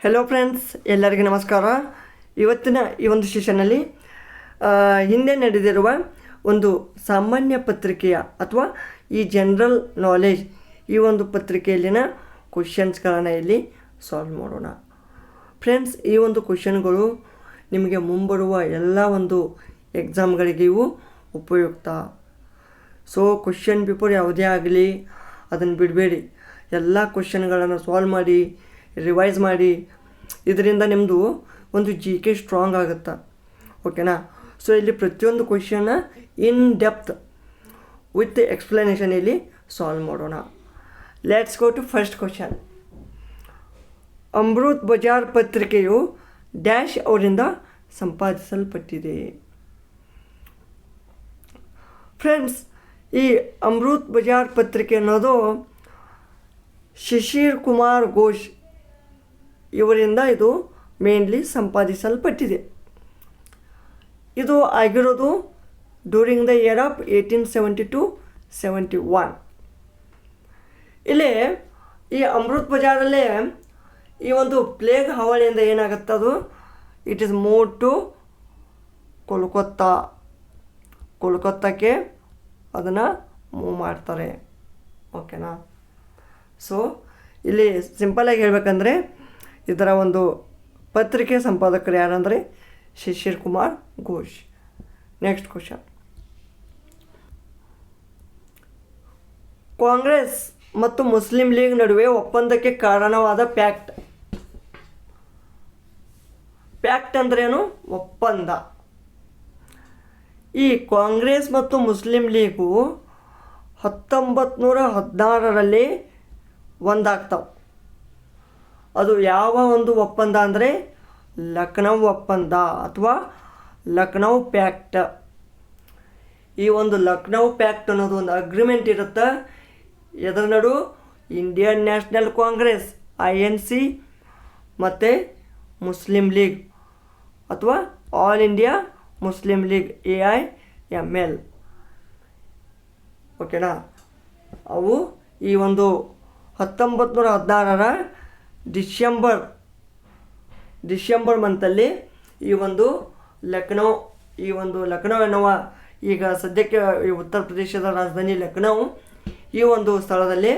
Hello friends, ಎಲ್ಲರಿಗೂ ನಮಸ್ಕಾರ. ಇವತ್ತಿನ ಈ ಒಂದು ಸೆಷನ್ನಲ್ಲಿ ಹಿಂದೆ ನಡೆದಿರುವ ಒಂದು ಸಾಮಾನ್ಯ ಪತ್ರಿಕೆಯ ಅಥವಾ ಈ ಜನರಲ್ ನಾಲೆಜ್ ಈ ಒಂದು ಪತ್ರಿಕೆಯಲ್ಲಿನ ಕ್ವಶನ್ಸ್ಗಳನ್ನು ಇಲ್ಲಿ ಸಾಲ್ವ್ ಮಾಡೋಣ. ಫ್ರೆಂಡ್ಸ್, ಈ ಒಂದು ಕ್ವಶನ್ಗಳು ನಿಮಗೆ ಮುಂಬರುವ ಎಲ್ಲ ಒಂದು ಎಕ್ಸಾಮ್ಗಳಿಗೆ ಇವು ಉಪಯುಕ್ತ. ಸೊ ಕ್ವಶನ್ ಪೇಪರ್ ಯಾವುದೇ ಆಗಲಿ ಅದನ್ನು ಬಿಡಬೇಡಿ. ಎಲ್ಲ ಕ್ವಶನ್ಗಳನ್ನು ಸಾಲ್ವ್ ಮಾಡಿ, ರಿವೈಸ್ ಮಾಡಿ. ಇದರಿಂದ ನಿಮ್ಮದು ಒಂದು GK ಸ್ಟ್ರಾಂಗ್ ಆಗುತ್ತೆ. ಓಕೆನಾ? ಸೊ ಇಲ್ಲಿ ಪ್ರತಿಯೊಂದು ಕ್ವಶನ್ನ ಇನ್ ಡೆಪ್ತ್ ವಿತ್ ಎಕ್ಸ್ಪ್ಲನೇಷನ್ ಇಲ್ಲಿ ಸಾಲ್ವ್ ಮಾಡೋಣ. Let's go to first question. Amrit Bazar ಪತ್ರಿಕೆಯು ಡ್ಯಾಶ್ ಅವರಿಂದ ಸಂಪಾದಿಸಲ್ಪಟ್ಟಿದೆ. ಫ್ರೆಂಡ್ಸ್, ಈ ಅಮೃತ್ ಬಜಾರ್ ಪತ್ರಿಕೆ ಅನ್ನೋದು ಶಿಶಿರ್ ಕುಮಾರ್ ಘೋಷ್ ಇವರಿಂದ ಇದು ಮೇನ್ಲಿ ಸಂಪಾದಿಸಲ್ಪಟ್ಟಿದೆ. ಇದು ಆಗಿರೋದು ಡ್ಯೂರಿಂಗ್ ದ ಇಯರ್ ಆಫ್ 1870-71. ಇಲ್ಲಿ ಈ ಅಮೃತ್ ಬಜಾರಲ್ಲೇ ಈ ಒಂದು ಪ್ಲೇಗ್ ಹಾವಳಿಯಿಂದ ಏನಾಗುತ್ತದು, ಇಟ್ ಈಸ್ ಮೂವ್ ಟು ಕೋಲ್ಕತ್ತಾಕ್ಕೆ ಅದನ್ನು ಮೂವ್ ಮಾಡ್ತಾರೆ. ಓಕೆನಾ? ಸೊ ಇಲ್ಲಿ ಸಿಂಪಲಾಗಿ ಹೇಳಬೇಕಂದ್ರೆ ಇದರ ಒಂದು ಪತ್ರಿಕೆ ಸಂಪಾದಕರು ಯಾರಂದರೆ ಶಿಶಿರ್ ಕುಮಾರ್ ಘೋಷ್. Next question. ಕಾಂಗ್ರೆಸ್ ಮತ್ತು ಮುಸ್ಲಿಂ ಲೀಗ್ ನಡುವೆ ಒಪ್ಪಂದಕ್ಕೆ ಕಾರಣವಾದ ಪ್ಯಾಕ್ಟ್ ಅಂದ್ರೇನು? ಒಪ್ಪಂದ. ಈ ಕಾಂಗ್ರೆಸ್ ಮತ್ತು ಮುಸ್ಲಿಂ ಲೀಗು 1916ರಲ್ಲಿ ಒಂದಾಗ್ತಾವೆ. ಅದು ಯಾವ ಒಂದು ಒಪ್ಪಂದ ಅಂದರೆ ಲಕ್ನೋ ಒಪ್ಪಂದ ಅಥವಾ ಲಕ್ನೋ ಪ್ಯಾಕ್ಟ್. ಈ ಒಂದು ಲಕ್ನೋ ಪ್ಯಾಕ್ಟ್ ಅನ್ನೋದು ಒಂದು ಅಗ್ರಿಮೆಂಟ್ ಇರುತ್ತೆ. ಇದರ ನಡು ಇಂಡಿಯನ್ ನ್ಯಾಷನಲ್ ಕಾಂಗ್ರೆಸ್ INC ಮತ್ತು ಮುಸ್ಲಿಂ ಲೀಗ್ ಅಥವಾ all India Muslim league AIML. ಓಕೆನಾ? ಅವು ಈ ಒಂದು 1916ರ ಡಿಸೆಂಬರ್ ಮಂತಲ್ಲಿ ಈ ಒಂದು ಲಕ್ನೋ ಎನ್ನುವ ಈಗ ಸದ್ಯಕ್ಕೆ ಈ ಉತ್ತರ ಪ್ರದೇಶದ ರಾಜಧಾನಿ ಲಕ್ನೋ, ಈ ಒಂದು ಸ್ಥಳದಲ್ಲಿ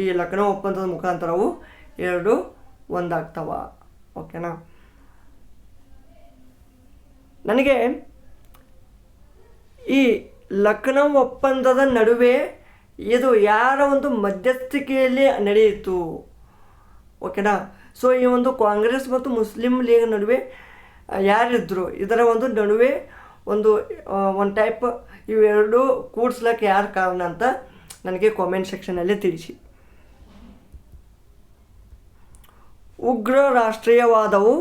ಈ ಲಕ್ನೋ ಒಪ್ಪಂದದ ಮುಖಾಂತರವು ಎರಡು ಒಂದಾಗ್ತವ. ಓಕೆನಾ? ನನಗೆ ಈ ಲಕ್ನೋ ಒಪ್ಪಂದದ ನಡುವೆ ಇದು ಯಾರ ಒಂದು ಮಧ್ಯಸ್ಥಿಕೆಯಲ್ಲಿ ನಡೆಯಿತು? ಓಕೆನಾ? ಸೊ ಈ ಒಂದು ಕಾಂಗ್ರೆಸ್ ಮತ್ತು ಮುಸ್ಲಿಂ ಲೀಗ್ ನಡುವೆ ಯಾರಿದ್ದರು? ಇದರ ಒಂದು ನಡುವೆ ಒಂದು ಟೈಪ್ ಇವೆರಡು ಕೂಡಿಸ್ಲಿಕ್ಕೆ ಯಾರು ಕಾರಣ ಅಂತ ನನಗೆ ಕಾಮೆಂಟ್ ಸೆಕ್ಷನಲ್ಲಿ ತಿಳಿಸಿ. ಉಗ್ರ ರಾಷ್ಟ್ರೀಯವಾದವು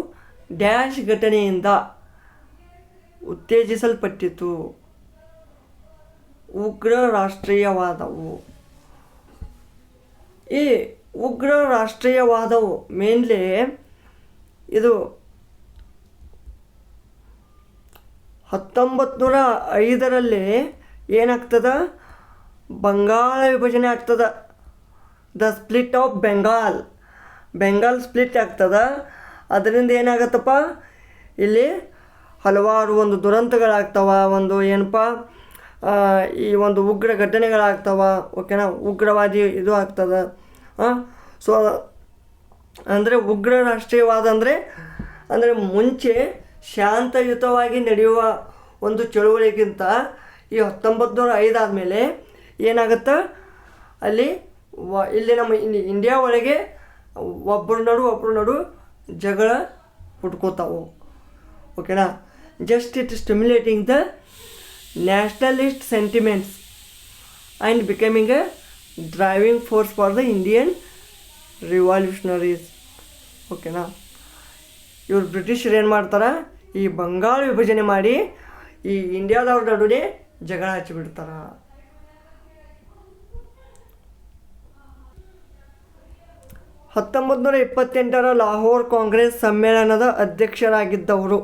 ಡ್ಯಾಶ್ ಘಟನೆಯಿಂದ ಉತ್ತೇಜಿಸಲ್ಪಟ್ಟಿತು. ಉಗ್ರ ರಾಷ್ಟ್ರೀಯವಾದವು. ಈ ಉಗ್ರ ರಾಷ್ಟ್ರೀಯವಾದವು ಮೇನ್ಲಿ ಇದು 1905ರಲ್ಲಿ ಏನಾಗ್ತದೆ, ಬಂಗಾಳ ವಿಭಜನೆ ಆಗ್ತದೆ. The split of Bengal split ಆಗ್ತದೆ. ಅದರಿಂದ ಏನಾಗತ್ತಪ್ಪ, ಇಲ್ಲಿ ಹಲವಾರು ಒಂದು ದುರಂತಗಳಾಗ್ತವ, ಒಂದು ಏನಪ್ಪ ಈ ಒಂದು ಉಗ್ರ ಘಟನೆಗಳಾಗ್ತವ. ಓಕೆನಾ? ಉಗ್ರವಾದಿ ಇದು ಆಗ್ತದೆ. ಸೊ ಅಂದರೆ ಉಗ್ರ ರಾಷ್ಟ್ರೀಯವಾದ ಅಂದರೆ ಮುಂಚೆ ಶಾಂತಯುತವಾಗಿ ನಡೆಯುವ ಒಂದು ಚಳುವಳಿಗಿಂತ ಈ 1905 ಆದಮೇಲೆ ಏನಾಗುತ್ತೆ, ಇಲ್ಲಿ ನಮ್ಮ ಇಂಡಿಯಾ ಒಳಗೆ ಒಬ್ಬರ ನಡು ಜಗಳ ಹುಟ್ಕೋತಾವು. ಓಕೆನಾ? Just it stimulating the nationalist sentiments and becoming a driving force for the Indian revolutionaries. ಓಕೆನಾ? ಇವರು ಬ್ರಿಟಿಷರು ಏನು ಮಾಡ್ತಾರೆ, ಈ ಬಂಗಾಳ ವಿಭಜನೆ ಮಾಡಿ ಈ ಇಂಡಿಯಾದವ್ರ ನಡುವೆ ಜಗಳ ಹಚ್ಚಿಬಿಡ್ತಾರೆ. 1928ರ ಲಾಹೋರ್ ಕಾಂಗ್ರೆಸ್ ಸಮ್ಮೇಳನದ ಅಧ್ಯಕ್ಷರಾಗಿದ್ದವರು.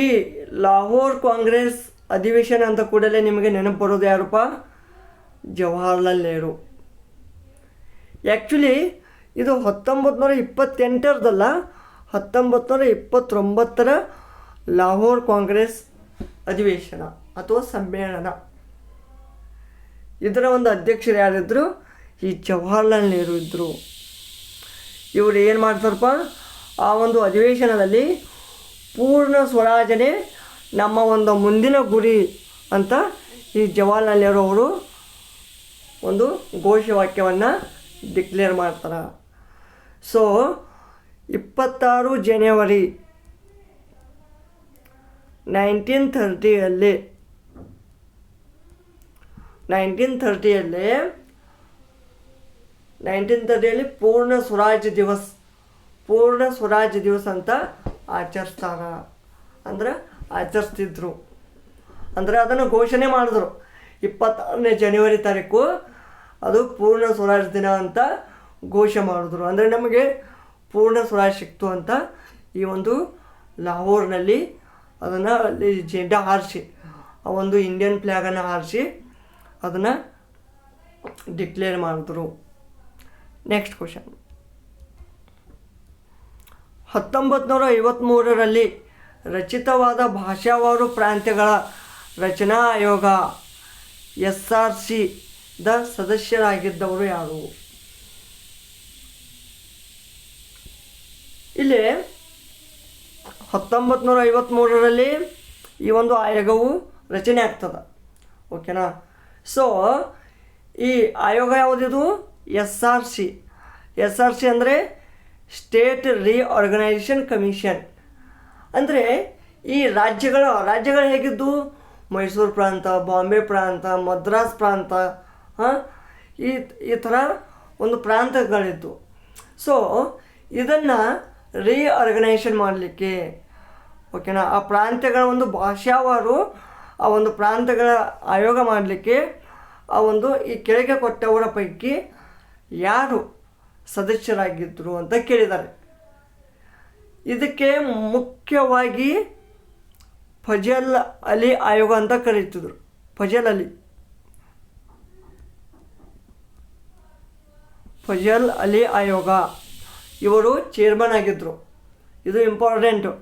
ಈ ಲಾಹೋರ್ ಕಾಂಗ್ರೆಸ್ ಅಧಿವೇಶನ ಅಂತ ಕೂಡಲೇ ನಿಮಗೆ ನೆನಪು ಬರೋದು ಯಾರಪ್ಪ? ಜವಾಹರ್ಲಾಲ್ ನೆಹರು. ಆ್ಯಕ್ಚುಲಿ ಇದು 1928ರದಲ್ಲ, 1929ರ ಲಾಹೋರ್ ಕಾಂಗ್ರೆಸ್ ಅಧಿವೇಶನ ಅಥವಾ ಸಮ್ಮೇಳನ. ಇದರ ಒಂದು ಅಧ್ಯಕ್ಷರು ಯಾರಿದ್ದರು? ಈ ಜವಾಹರ್ಲಾಲ್ ನೆಹರು ಇದ್ದರು. ಇವರು ಏನು ಮಾಡ್ತಾರಪ್ಪ, ಆ ಒಂದು ಅಧಿವೇಶನದಲ್ಲಿ ಪೂರ್ಣ ಸ್ವರಾಜನೇ ನಮ್ಮ ಒಂದು ಮುಂದಿನ ಗುರಿ ಅಂತ ಈ ಜವಾಹರ್ಲಾಲ್ ನೆಹರು ಅವರು ಒಂದು ಘೋಷವಾಕ್ಯವನ್ನು ಡಿಕ್ಲೇರ್ ಮಾಡ್ತಾರೆ. ಸೊ 26 ಜನವರಿ 1930ರಲ್ಲಿ ಪೂರ್ಣ ಸ್ವರಾಜ್ ದಿವಸ್ ಅಂತ ಆಚರಿಸ್ತಿದ್ರು. ಅಂದರೆ ಅದನ್ನು ಘೋಷಣೆ ಮಾಡಿದ್ರು 26ನೇ ಜನವರಿ ತಾರೀಕು ಅದು ಪೂರ್ಣ ಸ್ವರಾಜ್ ದಿನ ಅಂತ ಘೋಷಣೆ ಮಾಡಿದ್ರು. ಅಂದರೆ ನಮಗೆ ಪೂರ್ಣ ಸ್ವರಾಜ್ ಸಿಕ್ತು ಅಂತ ಈ ಒಂದು ಲಾಹೋರ್ನಲ್ಲಿ ಅದನ್ನು ಅಲ್ಲಿ ಜೆಂಡಾ ಹಾರಿಸಿ, ಆ ಒಂದು ಇಂಡಿಯನ್ ಫ್ಲ್ಯಾಗನ್ನು ಹಾರಿಸಿ ಅದನ್ನು ಡಿಕ್ಲೇರ್ ಮಾಡಿದ್ರು. ನೆಕ್ಸ್ಟ್ ಕ್ವಶನ್, 1953ರಲ್ಲಿ ರಚಿತವಾದ ಭಾಷಾವಾರು ಪ್ರಾಂತ್ಯಗಳ ರಚನಾ ಆಯೋಗ SRCದ ಸದಸ್ಯರಾಗಿದ್ದವರು ಯಾರು? ಇಲ್ಲಿ 1953ರಲ್ಲಿ ಈ ಒಂದು ಆಯೋಗವು ರಚನೆ ಆಗ್ತದೆ. ಓಕೆನಾ? ಸೊ ಈ ಆಯೋಗ ಯಾವುದಿದು? SRC ಅಂದರೆ ಸ್ಟೇಟ್ ರಿಆರ್ಗನೈಸೇಷನ್ ಕಮಿಷನ್. ಅಂದರೆ ಈ ರಾಜ್ಯಗಳು ಹೇಗಿದ್ದು? ಮೈಸೂರು ಪ್ರಾಂತ, ಬಾಂಬೆ ಪ್ರಾಂತ, ಮದ್ರಾಸ್ ಪ್ರಾಂತ, ಈ ಥರ ಒಂದು ಪ್ರಾಂತಗಳಿದ್ದು. ಸೊ ಇದನ್ನು ರಿಆರ್ಗನೈಸೇಷನ್ ಮಾಡಲಿಕ್ಕೆ, ಓಕೆನಾ, ಆ ಪ್ರಾಂತ್ಯಗಳ ಒಂದು ಭಾಷಾವಾರು ಆ ಒಂದು ಪ್ರಾಂತ್ಯಗಳ ಆಯೋಗ ಮಾಡಲಿಕ್ಕೆ ಆ ಒಂದು ಈ ಕೆಳಗೆ ಕೊಟ್ಟವರ ಪೈಕಿ ಯಾರು ಸದಸ್ಯರಾಗಿದ್ದರು ಅಂತ ಕೇಳಿದ್ದಾರೆ. ಇದಕ್ಕೆ ಮುಖ್ಯವಾಗಿ ಫಜಲ್ ಅಲಿ ಆಯೋಗ ಅಂತ ಕರೀತಿದ್ರು. ಫಜಲ್ ಅಲಿ ಆಯೋಗ ಇವರು ಚೇರ್ಮನ್ ಆಗಿದ್ದರು. ಇದು ಇಂಪಾರ್ಟೆಂಟು.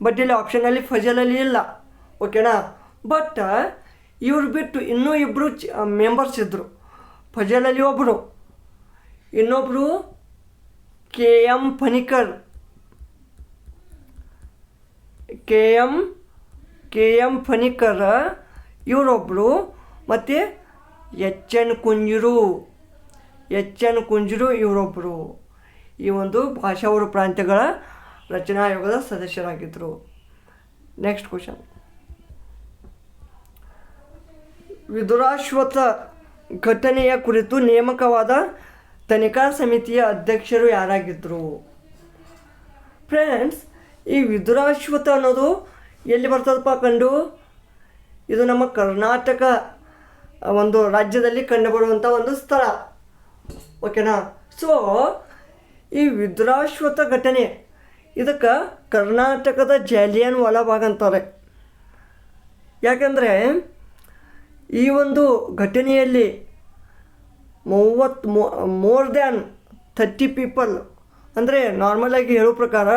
ಬಟ್ ಇಲ್ಲಿ ಆಪ್ಷನಲ್ಲಿ ಫಜಲ್ ಅಲಿ ಇಲ್ಲ. ಓಕೆನಾ? ಬಟ್ ಇವ್ರು ಬಿಟ್ಟು ಇನ್ನೂ ಇಬ್ಬರು ಮೆಂಬರ್ಸ್ ಇದ್ದರು. ಫಜಲ್ ಅಲಿ ಒಬ್ಬರು, ಇನ್ನೊಬ್ಬರು KM ಫಣಿಕರ್ ಇವರೊಬ್ಬರು, ಮತ್ತು HN ಕುಂಜರು ಇವರೊಬ್ಬರು ಈ ಒಂದು ಭಾಷಾವಾರು ಪ್ರಾಂತ್ಯಗಳ ರಚನಾ ಆಯೋಗದ ಸದಸ್ಯರಾಗಿದ್ದರು. ನೆಕ್ಸ್ಟ್ ಕ್ವಶನ್, ವಿದುರಾಶ್ವತ್ಥ ಘಟನೆಯ ಕುರಿತು ನೇಮಕವಾದ ತನಿಖಾ ಸಮಿತಿಯ ಅಧ್ಯಕ್ಷರು ಯಾರಾಗಿದ್ದರು? ಫ್ರೆಂಡ್ಸ್, ಈ ವಿದುರಾಶ್ವತ್ಥ ಅನ್ನೋದು ಎಲ್ಲಿ ಬರ್ತದಪ್ಪ ಕಂಡು? ಇದು ನಮ್ಮ ಕರ್ನಾಟಕ ಒಂದು ರಾಜ್ಯದಲ್ಲಿ ಕಂಡುಬರುವಂಥ ಒಂದು ಸ್ಥಳ. ಓಕೆನಾ? ಸೊ ಈ ವಿದುರಾಶ್ವತ್ಥ ಘಟನೆ ಇದಕ್ಕೆ ಕರ್ನಾಟಕದ ಜಾಲಿಯನ್ ವಾಲಾಬಾಗ್ ಅಂತಾರೆ. ಯಾಕಂದರೆ ಈ ಒಂದು ಘಟನೆಯಲ್ಲಿ ಮೋರ್ ದ್ಯಾನ್ 30 ಪೀಪಲ್, ಅಂದರೆ ನಾರ್ಮಲಾಗಿ ಹೇಳೋ ಪ್ರಕಾರ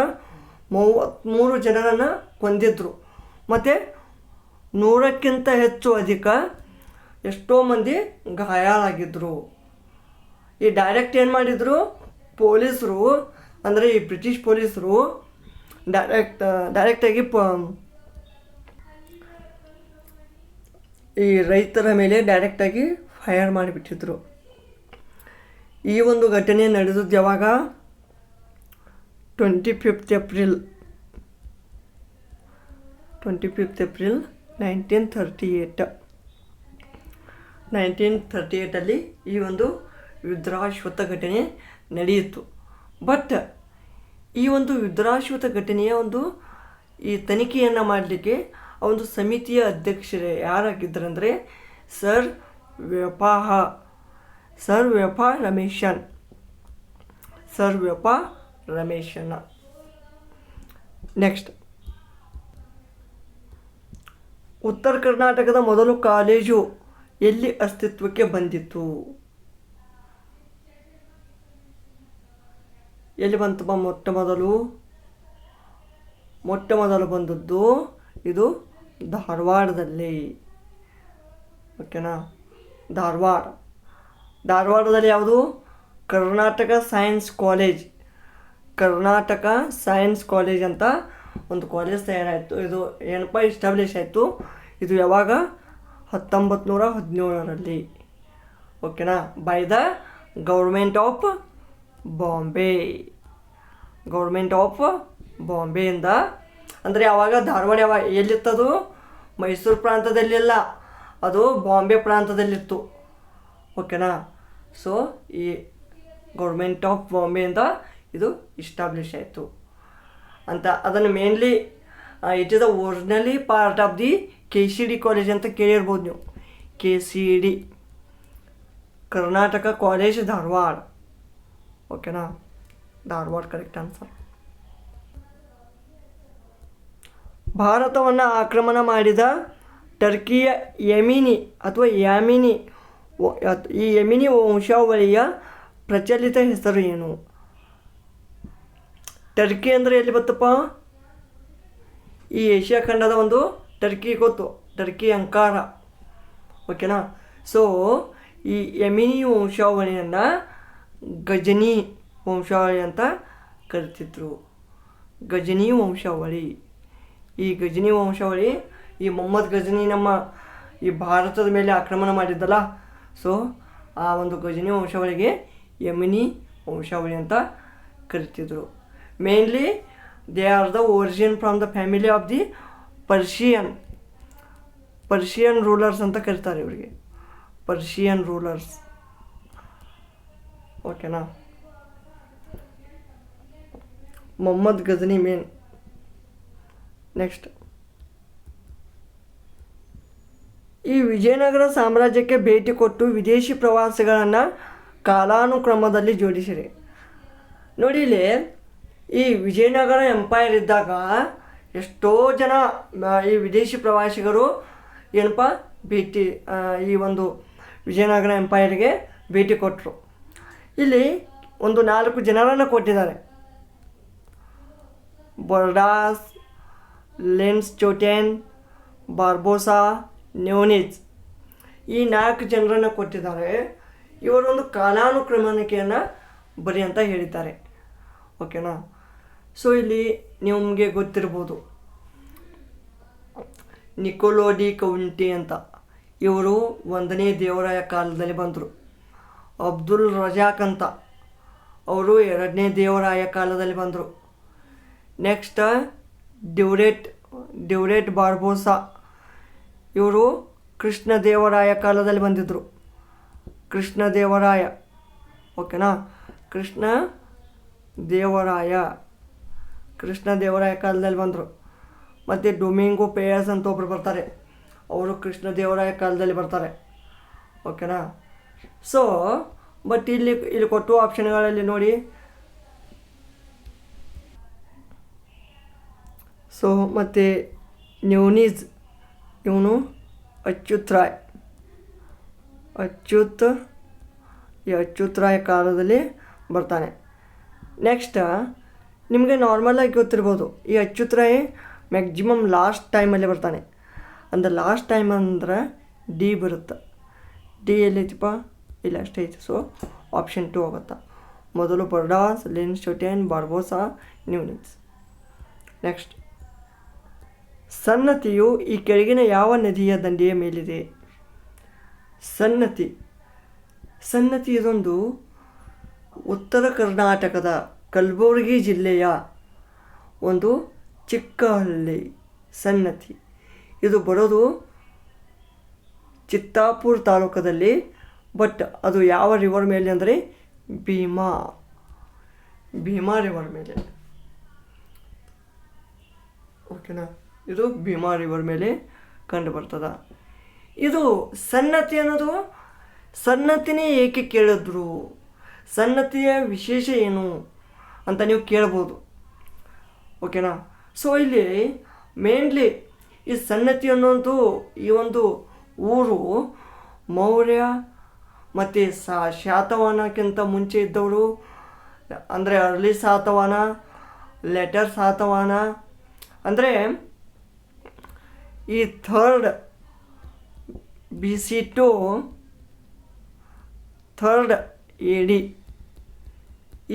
33 ಜನರನ್ನು ಕೊಂದಿದ್ರು. ಮತ್ತು 100ಕ್ಕಿಂತ ಹೆಚ್ಚು ಎಷ್ಟೋ ಮಂದಿ ಗಾಯಾಳಾಗಿದ್ದರು. ಈ ಡೈರೆಕ್ಟ್ ಏನು ಮಾಡಿದರು ಪೊಲೀಸರು, ಅಂದರೆ ಈ ಬ್ರಿಟಿಷ್ ಪೊಲೀಸರು ಡೈರೆಕ್ಟಾಗಿ ಈ ರೈತರ ಮೇಲೆ ಡೈರೆಕ್ಟಾಗಿ ಫೈರ್ ಮಾಡಿಬಿಟ್ಟಿದ್ರು. ಈ ಒಂದು ಘಟನೆ ನಡೆದದ್ದು ಯಾವಾಗ? 25th ಏಪ್ರಿಲ್ 1938 ಈ ಒಂದು ವಿದುರಾಶ್ವತ್ಥ ಘಟನೆ ನಡೆಯಿತು. ಬಟ್ ಈ ಒಂದು ವಿದುರಾಶ್ವತ್ಥ ಘಟನೆಯ ಒಂದು ಈ ತನಿಖೆಯನ್ನು ಮಾಡಲಿಕ್ಕೆ ಆ ಒಂದು ಸಮಿತಿಯ ಅಧ್ಯಕ್ಷರೇ ಯಾರಾಗಿದ್ದರಂದರೆ ಸರ್ ವ್ಯಪಾ ರಮೇಶನ್. ನೆಕ್ಸ್ಟ್, ಉತ್ತರ ಕರ್ನಾಟಕದ ಮೊದಲು ಕಾಲೇಜು ಎಲ್ಲಿ ಅಸ್ತಿತ್ವಕ್ಕೆ ಬಂದಿತ್ತು? ಎಲ್ಲಿ ಬಂತಪ್ಪ ಮೊಟ್ಟ ಮೊದಲು ಬಂದದ್ದು ಇದು ಧಾರವಾಡದಲ್ಲಿ. ಓಕೆನಾ, ಧಾರವಾಡದಲ್ಲಿ ಯಾವುದು? ಕರ್ನಾಟಕ ಸೈನ್ಸ್ ಕಾಲೇಜ್ ಅಂತ ಒಂದು ಕಾಲೇಜ್ ತಯಾರಾಯಿತು. ಇದು ಏನಪ್ಪ ಎಸ್ಟಾಬ್ಲಿಷ್ ಆಯಿತು? ಇದು ಯಾವಾಗ? 1917ರಲ್ಲಿ. ಓಕೆನಾ, ಬೈ ದ ಗೌರ್ಮೆಂಟ್ ಆಫ್ ಬಾಂಬೆಯಿಂದ. ಅಂದರೆ ಯಾವಾಗ ಧಾರವಾಡ ಎಲ್ಲಿತ್ತದು? ಮೈಸೂರು ಪ್ರಾಂತದಲ್ಲಿಲ್ಲ, ಅದು ಬಾಂಬೆ ಪ್ರಾಂತದಲ್ಲಿತ್ತು. ಓಕೆನಾ, ಸೊ ಈ ಗೌರ್ಮೆಂಟ್ ಆಫ್ ಬಾಂಬೆಯಿಂದ ಇದು ಇಸ್ಟಾಬ್ಲಿಷ್ ಆಯಿತು ಅಂತ. ಅದನ್ನು mainly it is the originally part of the KCD college ಅಂತ ಕೇಳಿರ್ಬೋದು ನೀವು. KCD, Karnataka college Dharwad. ಓಕೆನಾ, ಧಾರವಾಡ ಕರೆಕ್ಟ್ ಆನ್ಸರ್. ಭಾರತವನ್ನು ಆಕ್ರಮಣ ಮಾಡಿದ ಟರ್ಕಿಯ ಯಾಮಿನಿ ಈ ಯಮಿನಿ ವಂಶಾವಳಿಯ ಪ್ರಚಲಿತ ಹೆಸರು ಏನು? ಟರ್ಕಿ ಅಂದರೆ ಎಲ್ಲಿ ಬತ್ತಪ್ಪ? ಈ ಏಷ್ಯಾ ಖಂಡದ ಒಂದು ಟರ್ಕಿ ಗೊತ್ತು, ಟರ್ಕಿ ಅಂಕಾರ. ಓಕೆನಾ, ಸೊ ಈ ಯಮಿನಿ ವಂಶಾವಳಿಯನ್ನು ಗಜನಿ ವಂಶಾವಳಿ ಅಂತ ಕರಿತಿದ್ರು. ಗಜನಿ ವಂಶಾವಳಿ, ಈ ಗಜನಿ ವಂಶಾವಳಿ, ಈ ಮೊಹಮ್ಮದ್ ಗಜನಿ ನಮ್ಮ ಈ ಭಾರತದ ಮೇಲೆ ಆಕ್ರಮಣ ಮಾಡಿದ್ದಲ್ಲ, ಸೊ ಆ ಒಂದು ಗಜನಿ ವಂಶಾವಳಿಗೆ ಯಮಿನಿ ವಂಶಾವಳಿ ಅಂತ ಕರಿತಿದ್ರು. Mainly they are the origin from the family of the Persian rulers ಅಂತ ಕರೀತಾರೆ ಇವರಿಗೆ, ಪರ್ಷಿಯನ್ ರೂಲರ್ಸ್. ಓಕೆನಾ, ಮೊಹಮ್ಮದ್ ಗಜನಿ ಮೇನ್. ನೆಕ್ಸ್ಟ್, ಈ ವಿಜಯನಗರ ಸಾಮ್ರಾಜ್ಯಕ್ಕೆ ಭೇಟಿ ಕೊಟ್ಟು ವಿದೇಶಿ ಪ್ರವಾಸಿಗಳನ್ನು ಕಾಲಾನುಕ್ರಮದಲ್ಲಿ ಜೋಡಿಸಿರಿ. ನೋಡಿ ಇಲ್ಲಿ, ಈ ವಿಜಯನಗರ ಎಂಪೈರ್ ಇದ್ದಾಗ ಎಷ್ಟೋ ಜನ ಈ ವಿದೇಶಿ ಪ್ರವಾಸಿಗರು ಏನಪ್ಪ ಈ ಒಂದು ವಿಜಯನಗರ ಎಂಪೈರ್ಗೆ ಭೇಟಿ ಕೊಟ್ಟರು. ಇಲ್ಲಿ ಒಂದು 4 ಜನರನ್ನು ಕೊಟ್ಟಿದ್ದಾರೆ. ಬರ್ಡಾಸ್, ಲೆನ್ಸ್ಚೋಟೆನ್, ಬಾರ್ಬೋಸಾ, ನ್ಯೂನಿಜ್, ಈ 4 ಜನರನ್ನು ಕೊಟ್ಟಿದ್ದಾರೆ. ಇವರೊಂದು ಕಾಲಾನುಕ್ರಮಣಿಕೆಯನ್ನು ಬರಿ ಅಂತ ಹೇಳಿದ್ದಾರೆ. ಓಕೆನಾ, ಸೊ ಇಲ್ಲಿ ನಿಮಗೆ ಗೊತ್ತಿರ್ಬೋದು ನಿಕೋಲೋ ಡಿ ಕೌಂಟಿ ಅಂತ, ಇವರು 1ನೇ ದೇವರಾಯ ಕಾಲದಲ್ಲಿ ಬಂದರು. ಅಬ್ದುಲ್ ರಜಾಕ್ ಅಂತ, ಅವರು 2ನೇ ದೇವರಾಯ ಕಾಲದಲ್ಲಿ ಬಂದರು. ನೆಕ್ಸ್ಟ್ ಡ್ಯೂರೇಟ್ ಬಾರ್ಬೋಸಾ, ಇವರು ಕೃಷ್ಣ ದೇವರಾಯ ಕಾಲದಲ್ಲಿ ಬಂದಿದ್ದರು. ಕೃಷ್ಣ ದೇವರಾಯ ಕಾಲದಲ್ಲಿ ಬಂದರು. ಮತ್ತು ಡೊಮಿಂಗೋ ಪೇಯಸ್ ಅಂತ ಒಬ್ಬರು ಬರ್ತಾರೆ, ಅವರು ಕೃಷ್ಣ ದೇವರಾಯ ಕಾಲದಲ್ಲಿ ಬರ್ತಾರೆ. ಓಕೆನಾ, ಸೊ ಬಟ್ ಇಲ್ಲಿ ಕೊಟ್ಟು ಆಪ್ಷನ್ಗಳಲ್ಲಿ ನೋಡಿ. ಸೊ ಮತ್ತು ನ್ಯೂನಿಜ್, ಇವನು ಅಚ್ಯುತ್ ರಾಯ್ ಕಾಲದಲ್ಲಿ ಬರ್ತಾನೆ. ನೆಕ್ಸ್ಟ್ ನಿಮಗೆ ನಾರ್ಮಲಾಗಿ ಗೊತ್ತಿರ್ಬೋದು, ಈ ಅಚ್ಯುತ್ ರಾಯ್ ಮ್ಯಾಕ್ಸಿಮಮ್ ಲಾಸ್ಟ್ ಟೈಮಲ್ಲಿ ಬರ್ತಾನೆ. ಅಂದರೆ ಲಾಸ್ಟ್ ಟೈಮ್ ಅಂದ್ರೆ ಡಿ ಬರುತ್ತೆ. ಡಿ ಎಲ್ಲೈತಿಪ್ಪ? ಇಲ್ಲ, ಅಷ್ಟೇ ಐತಿ. ಸೊ ಆಪ್ಷನ್ 2 ಆಗುತ್ತಾ. ಮೊದಲು ಬರ್ಡಾಸ್, ಲೆನ್ಸ್ಚೋಟೆನ್, ಬಾರ್ಬೋಸಾ, ನ್ಯೂನಿಜ್. ನೆಕ್ಸ್ಟ್, ಸನ್ನತಿಯು ಈ ಕೆಳಗಿನ ಯಾವ ನದಿಯ ದಂಡೆಯ ಮೇಲಿದೆ? ಸನ್ನತಿ ಇದೊಂದು ಉತ್ತರ ಕರ್ನಾಟಕದ ಕಲಬುರಗಿ ಜಿಲ್ಲೆಯ ಒಂದು ಚಿಕ್ಕ ಹಳ್ಳಿ ಸನ್ನತಿ. ಇದು ಬರೋದು ಚಿತ್ತಾಪುರ ತಾಲೂಕದಲ್ಲಿ. ಬಟ್ ಅದು ಯಾವ ರಿವರ್ ಮೇಲೆ ಅಂದರೆ ಭೀಮಾ ರಿವರ್ ಮೇಲೆ. ಓಕೆನಾ, ಇದು ಭೀಮಾ ರಿವರ್ ಮೇಲೆ ಕಂಡು ಬರ್ತದ. ಇದು ಸನ್ನತಿ ಅನ್ನೋದು, ಸನ್ನತಿನೇ ಏಕೆ ಕೇಳಿದ್ರು, ಸನ್ನತಿಯ ವಿಶೇಷ ಏನು ಅಂತ ನೀವು ಕೇಳ್ಬೋದು. ಓಕೆನಾ, ಸೊ ಇಲ್ಲಿ ಮೇನ್ಲಿ ಈ ಸನ್ನತಿ ಅನ್ನೋದು ಈ ಒಂದು ಊರು ಮೌರ್ಯ ಮತ್ತು ಶಾತವಾಹನಕ್ಕಿಂತ ಮುಂಚೆ ಇದ್ದವರು ಅಂದರೆ ಅರ್ಲಿ ಸಾತವಾಹನ, ಲೇಟರ್ ಸಾತವಾಹನ. ಅಂದರೆ ಈ third BC to third AD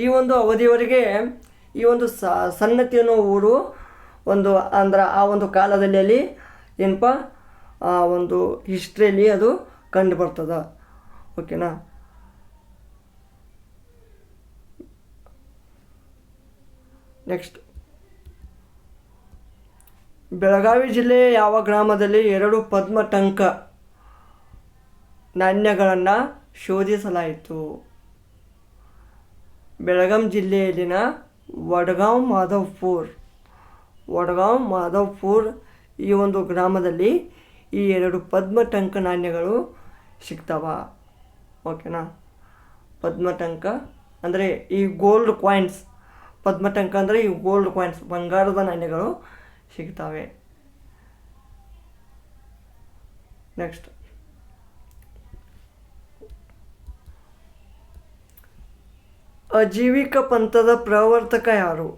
ಈ ಒಂದು ಅವಧಿಯವರೆಗೆ ಈ ಒಂದು ಸನ್ನತಿ ಅನ್ನೋ ಊರು ಒಂದು ಅಂದ್ರೆ ಆ ಒಂದು ಕಾಲದಲ್ಲಿ ಅಲ್ಲಿ ಏನಪ್ಪ ಆ ಒಂದು ಹಿಸ್ಟ್ರಿಯಲ್ಲಿ ಅದು ಕಂಡು ಬರ್ತದೆ. ಓಕೆನಾ. ನೆಕ್ಸ್ಟ್, ಬೆಳಗಾವಿ ಜಿಲ್ಲೆಯ ಯಾವ ಗ್ರಾಮದಲ್ಲಿ 2 ಪದ್ಮಟಂಕ ನಾಣ್ಯಗಳನ್ನು ಶೋಧಿಸಲಾಯಿತು? ಬೆಳಗಾಂ ಜಿಲ್ಲೆಯಲ್ಲಿನ ವಡಗಾಂವ್ ಮಾಧವ್ಪುರ್ ಈ ಒಂದು ಗ್ರಾಮದಲ್ಲಿ ಈ 2 ಪದ್ಮಟಂಕ ನಾಣ್ಯಗಳು ಸಿಗ್ತಾವ. ಓಕೆನಾ. ಪದ್ಮಟಂಕ ಅಂದರೆ ಈ ಗೋಲ್ಡ್ ಕಾಯಿನ್ಸ್, ಪದ್ಮಟಂಕ ಅಂದರೆ ಈ ಗೋಲ್ಡ್ ಕಾಯಿನ್ಸ್, ಬಂಗಾರದ ನಾಣ್ಯಗಳು ಸಿಗ್ತವೆ. ನೆಕ್ಸ್ಟ್, ಅಜೀವಿಕ ಪಂಥದ ಪ್ರವರ್ತಕ ಯಾರು?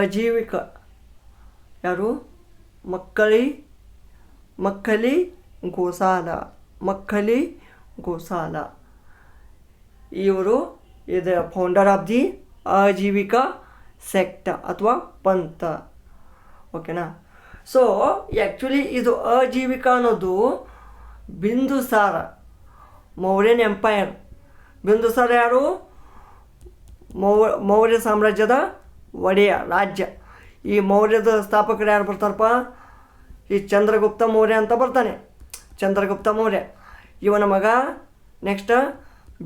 ಅಜೀವಿಕ ಯಾರು? ಮಕ್ಕಳಿ ಗೋಸಾಲ ಇವರು ಇದು founder of the Aajeevika sect ಅಥವಾ ಪಂಥ. ಓಕೆನಾ. ಸೊ ಆ್ಯಕ್ಚುಲಿ ಇದು ಅಜೀವಿಕ ಅನ್ನೋದು ಬಿಂದುಸಾರ ಮೌರ್ಯನ್ ಎಂಪೈರ್. ಬಿಂದುಸಾರ ಯಾರು? ಮೌರ್ಯ ಸಾಮ್ರಾಜ್ಯದ ಒಡೆಯ ರಾಜ್ಯ. ಈ ಮೌರ್ಯದ ಸ್ಥಾಪಕರು ಯಾರು ಬರ್ತಾರಪ್ಪ? ಈ ಚಂದ್ರಗುಪ್ತ ಮೌರ್ಯ ಅಂತ ಬರ್ತಾನೆ. ಚಂದ್ರಗುಪ್ತ ಮೌರ್ಯ ಇವನ ಮಗ. ನೆಕ್ಸ್ಟ್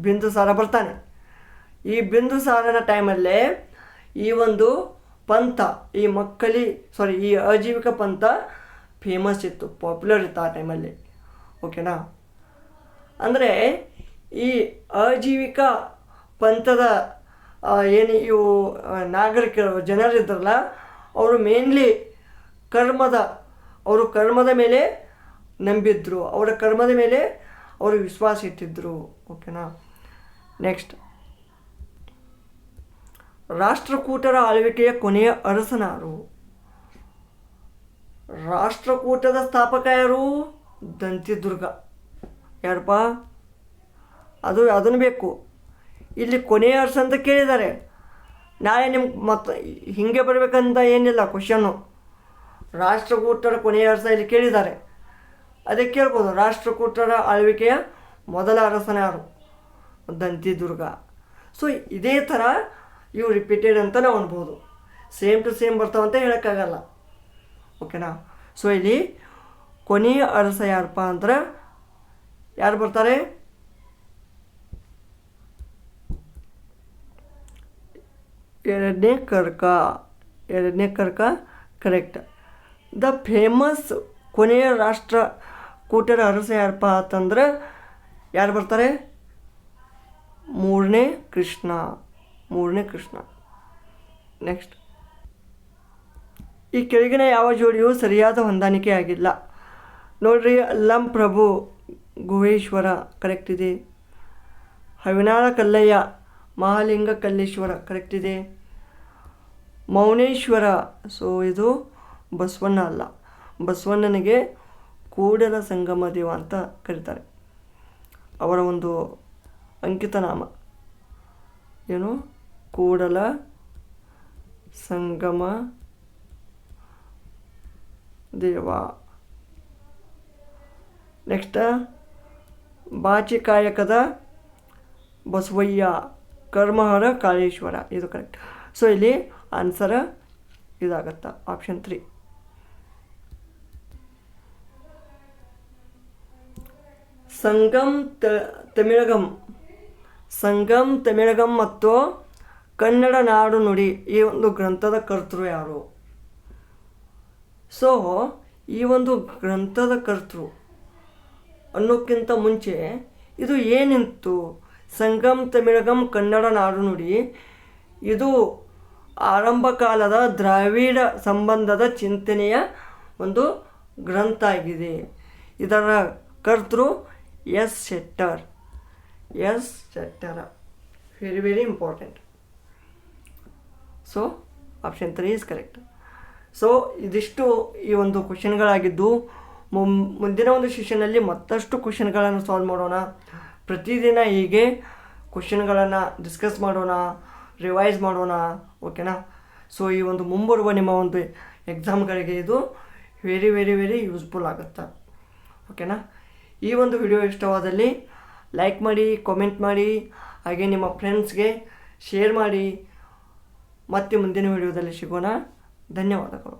ಬಿಂದುಸಾರ ಬರ್ತಾನೆ. ಈ ಬಿಂದುಸಾರನ ಟೈಮಲ್ಲೇ ಈ ಒಂದು ಪಂಥ, ಈ ಈ ಅಜೀವಿಕ ಪಂಥ ಫೇಮಸ್ ಇತ್ತು, ಪಾಪ್ಯುಲರ್ ಇತ್ತು ಆ ಟೈಮಲ್ಲಿ. ಓಕೆನಾ. ಅಂದರೆ ಈ ಅಜೀವಿಕ ಪಂಥದ ಏನು ಇವು ನಾಗರಿಕರು ಜನರಿದ್ದಾರಲ್ಲ, ಅವರು ಮೇನ್ಲಿ ಕರ್ಮದ ಮೇಲೆ ನಂಬಿದ್ರು, ಅವರ ಕರ್ಮದ ಮೇಲೆ ಅವರು ವಿಶ್ವಾಸ ಇಟ್ಟಿದ್ದರು. ಓಕೆನಾ. ನೆಕ್ಸ್ಟ್, ರಾಷ್ಟ್ರಕೂಟರ ಆಳ್ವಿಕೆಯ ಕೊನೆಯ ಅರಸನಾರು? ರಾಷ್ಟ್ರಕೂಟದ ಸ್ಥಾಪಕ ಯಾರು? ದಂತಿದುರ್ಗ. ಯಾರಪ್ಪ? ಅದನ್ನು ಬೇಕು. ಇಲ್ಲಿ ಕೊನೆಯ ಅರಸ ಅಂತ ಕೇಳಿದ್ದಾರೆ. ನಾಳೆ ನಿಮ್ಗೆ ಮತ್ತು ಹೀಗೆ ಬರಬೇಕಂತ ಏನಿಲ್ಲ ಕ್ವಶನ್ನು. ರಾಷ್ಟ್ರಕೂಟರ ಕೊನೆಯ ಅರಸ ಇಲ್ಲಿ ಕೇಳಿದ್ದಾರೆ, ಅದಕ್ಕೆ ಕೇಳ್ಬೋದು. ರಾಷ್ಟ್ರಕೂಟರ ಆಳ್ವಿಕೆಯ ಮೊದಲ ಅರಸನ ಯಾರು? ದಂತಿದುರ್ಗ. ಸೊ ಇದೇ ಥರ ಇವು ರಿಪೀಟೆಡ್ ಅಂತ ನಾವು ಅನ್ಬೋದು. ಸೇಮ್ ಟು ಸೇಮ್ ಬರ್ತಾವಂತ ಹೇಳೋಕ್ಕಾಗಲ್ಲ. ಓಕೆನಾ. ಸೊ ಇಲ್ಲಿ ಕೊನೆಯ ಅರಸ ಯಾರಪ್ಪ ಅಂದ್ರೆ ಯಾರು ಬರ್ತಾರೆ? ಎರಡನೇ ಕರ್ಕ ಕರೆಕ್ಟ್. ದ ಫೇಮಸ್ ಕೊನೆಯ ರಾಷ್ಟ್ರಕೂಟರ ಅರಸ ಯಾರಪ್ಪ ಅಂತಂದ್ರೆ ಯಾರು ಬರ್ತಾರೆ? ಮೂರನೇ ಕೃಷ್ಣ. ನೆಕ್ಸ್ಟ್, ಈ ಕೆಳಗಿನ ಯಾವ ಜೋಡಿಯು ಸರಿಯಾದ ಹೊಂದಾಣಿಕೆ ಆಗಿಲ್ಲ? ನೋಡ್ರಿ, ಅಲ್ಲಂ ಪ್ರಭು ಗುಹೇಶ್ವರ ಕರೆಕ್ಟ್ ಇದೆ. ಹವಿನಾಳ ಕಲ್ಲಯ್ಯ ಮಹಾಲಿಂಗ ಕಲ್ಲೇಶ್ವರ ಕರೆಕ್ಟ್ ಇದೆ. ಮೌನೇಶ್ವರ, ಸೊ ಇದು ಬಸವಣ್ಣ ಅಲ್ಲ, ಬಸವಣ್ಣನಿಗೆ ಕೂಡಲ ಸಂಗಮ ದೇವ ಅಂತ ಕರೀತಾರೆ. ಅವರ ಒಂದು ಅಂಕಿತ ನಾಮ ಏನು? ಕೂಡಲ ಸಂಗಮ ದೇವ. ನೆಕ್ಸ್ಟ್, ಬಾಚಿಕಾಯಕದ ಬಸವಯ್ಯ, ಕರ್ಮಹರ ಕಾಳೇಶ್ವರ, ಇದು ಕರೆಕ್ಟ್. ಸೊ ಇಲ್ಲಿ ಆನ್ಸರ್ ಇದಾಗತ್ತ ಆಪ್ಷನ್ 3. ಸಂಗಮ್ ತಮಿಳಗಂ ಮತ್ತು ಕನ್ನಡ ನಾಡು ನುಡಿ ಈ ಒಂದು ಗ್ರಂಥದ ಕರ್ತೃ ಯಾರು? ಸೊ ಈ ಒಂದು ಗ್ರಂಥದ ಕರ್ತೃ ಅನ್ನೋಕ್ಕಿಂತ ಮುಂಚೆ ಇದು ಏನಿತ್ತು? ಸಂಗಮ್ ತಮಿಳಗಂ ಕನ್ನಡ ನಾಡು ನುಡಿ ಇದು ಆರಂಭ ಕಾಲದ ದ್ರಾವಿಡ ಸಂಬಂಧದ ಚಿಂತನೆಯ ಒಂದು ಗ್ರಂಥ ಆಗಿದೆ. ಇದರ ಕರ್ತೃ S Shettar. Very very important. So option 3 is correct. So ಇದಿಷ್ಟು ಈ ಒಂದು ಕ್ವಶನ್ಗಳಾಗಿದ್ದು, ಮುಂದಿನ ಒಂದು ಸೆಷನಲ್ಲಿ ಮತ್ತಷ್ಟು ಕ್ವಶನ್ಗಳನ್ನು ಸಾಲ್ವ್ ಮಾಡೋಣ. ಪ್ರತಿದಿನ ಹೀಗೆ ಕ್ವಶನ್ಗಳನ್ನು ಡಿಸ್ಕಸ್ ಮಾಡೋಣ, ರಿವೈಸ್ ಮಾಡೋಣ, ಓಕೆನಾ. ಸೊ ಈ ಒಂದು ಮುಂಬರುವ ನಿಮ್ಮ ಒಂದು ಎಕ್ಸಾಮ್ಗಳಿಗೆ ಇದು ವೆರಿ ವೆರಿ ವೆರಿ ಯೂಸ್ಫುಲ್ ಆಗುತ್ತೆ, ಓಕೆನಾ. ಈ ಒಂದು ವಿಡಿಯೋ ಇಷ್ಟವಾದಲ್ಲಿ ಲೈಕ್ ಮಾಡಿ, ಕಾಮೆಂಟ್ ಮಾಡಿ, ಹಾಗೆ ನಿಮ್ಮ ಫ್ರೆಂಡ್ಸ್ಗೆ ಶೇರ್ ಮಾಡಿ. ಮತ್ತೆ ಮುಂದಿನ ವಿಡಿಯೋದಲ್ಲಿ ಸಿಗೋಣ. ಧನ್ಯವಾದಗಳು.